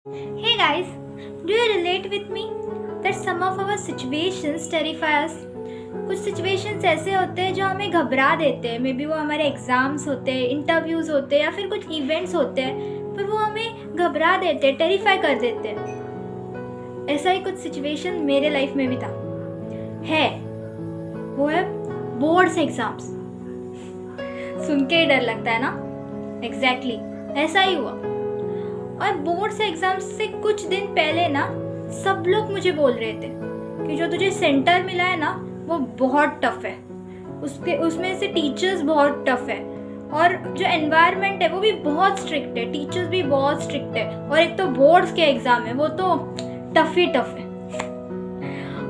Hey guys, do you relate with me that some of our situations terrify us? कुछ situations ऐसे होते हैं जो हमें घबरा देते हैं। मे बी वो हमारे एग्ज़ाम्स होते हैं, इंटरव्यूज़ होते हैं या फिर कुछ इवेंट्स होते हैं, पर वो हमें घबरा देते हैं, टेरिफाई कर देते हैं। ऐसा ही कुछ सिचुएशन मेरे लाइफ में भी था। वो है बोर्ड्स एग्ज़ाम्स। सुन के ही डर लगता है ना? एग्जैक्टली ऐसा ही हुआ। और बोर्ड्स एग्ज़ाम्स से कुछ दिन पहले ना सब लोग मुझे बोल रहे थे कि जो तुझे सेंटर मिला है ना वो बहुत टफ है, उसमें से टीचर्स बहुत टफ है और जो एनवायरनमेंट है वो भी बहुत स्ट्रिक्ट है, टीचर्स भी बहुत स्ट्रिक्ट है और एक तो बोर्ड्स के एग्ज़ाम है वो तो टफ ही टफ है।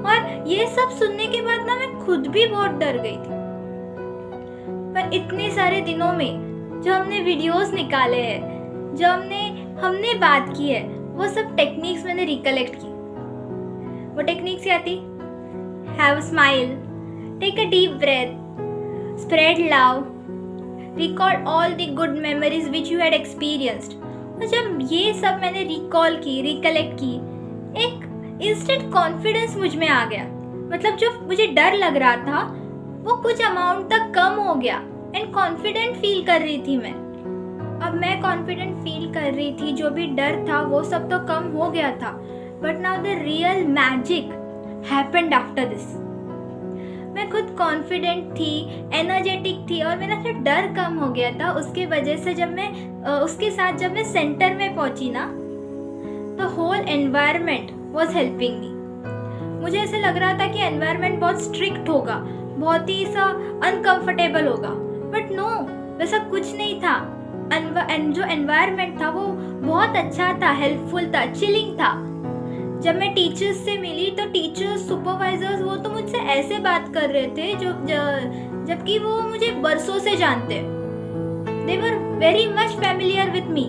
और ये सब सुनने के बाद ना मैं खुद भी बहुत डर गई थी। पर इतने सारे दिनों में जो हमने वीडियोस निकाले हैं, जो हमने बात की है, वो सब टेक्निक्स मैंने रिकलेक्ट की। वो टेक्निक्स क्या थी? Have a smile, take a deep breath, spread love, recall all the good memories which you had experienced. और जब ये सब मैंने रिकॉल की, रिकलेक्ट की, एक इंस्टेंट कॉन्फिडेंस मुझ में आ गया। मतलब जो मुझे डर लग रहा था वो कुछ अमाउंट तक कम हो गया एंड कॉन्फिडेंट फील कर रही थी मैं। अब मैं कॉन्फिडेंट फील कर रही थी, जो भी डर था वो सब तो कम हो गया था। But now the real magic happened after this. मैं खुद कॉन्फिडेंट थी, एनर्जेटिक थी और मेरा जो डर कम हो गया था उसके वजह से जब मैं सेंटर में पहुंची ना, the whole environment was helping me. मुझे ऐसे लग रहा था कि एनवायरनमेंट बहुत स्ट्रिक्ट होगा, बहुत ही सा अनकंफर्टेबल होगा, बट नो, वैसा कुछ नहीं था। जो एनवायरनमेंट था वो बहुत अच्छा था, हेल्पफुल था, चिलिंग था। जब मैं टीचर्स से मिली तो टीचर्स, सुपरवाइजर्स वो तो मुझसे ऐसे बात कर रहे थे जबकि वो मुझे बरसों से जानते। They were very much familiar with me.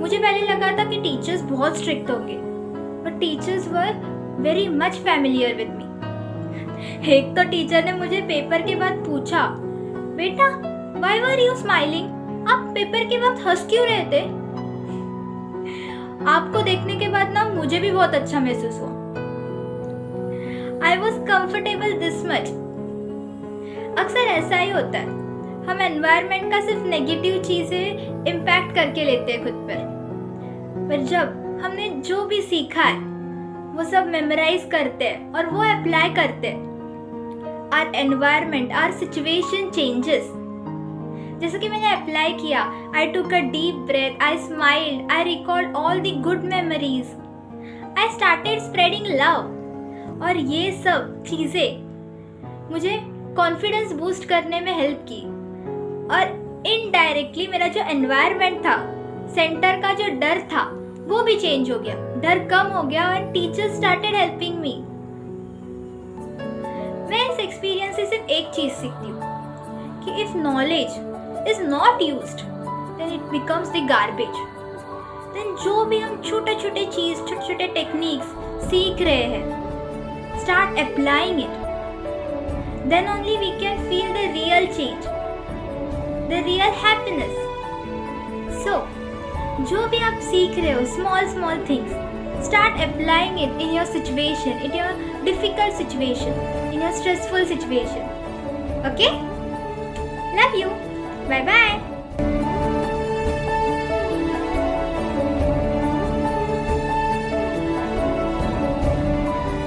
मुझे पहले लगा था कि टीचर्स बहुत स्ट्रिक्ट होंगे, but teachers were very much familiar with me. एक तो टीचर ने मुझे पेपर के बाद पूछा, बेटा व्हाई वर यू स्माइलिंग? आप पेपर के वक्त हंस क्यों रहे थे? आपको देखने के बाद ना मुझे भी बहुत अच्छा महसूस हुआ। I was comfortable this much। अक्सर ऐसा ही होता है, हम एनवायरनमेंट का सिर्फ नेगेटिव चीजें इम्पैक्ट करके लेते हैं खुद पर जब हमने जो भी सीखा है वो सब मेमोराइज करते हैं और वो अप्लाई करते हैं, our environment, our situation changes. जैसे कि मैंने अप्लाई किया, I took a deep breath, I smiled, I recalled all the good memories, I started spreading love. और ये सब चीज़ें मुझे कॉन्फिडेंस बूस्ट करने में हेल्प की और इनडायरेक्टली मेरा जो एनवायरनमेंट था, सेंटर का जो डर था वो भी चेंज हो गया, डर कम हो गया और टीचर्स स्टार्टेड हेल्पिंग मी। मैं इस एक्सपीरियंस से सिर्फ एक चीज़ सीखती हूँ कि if knowledge is not used then it becomes the garbage। then जो भी हम छोटे छोटे टेक्निक्स सीख रहे हैं, start applying it, then only we can feel the real change, the real happiness। so जो भी आप सीख रहे हो, small things, start applying it in your situation, in your difficult situation, in your stressful situation। okay, love you, bye bye।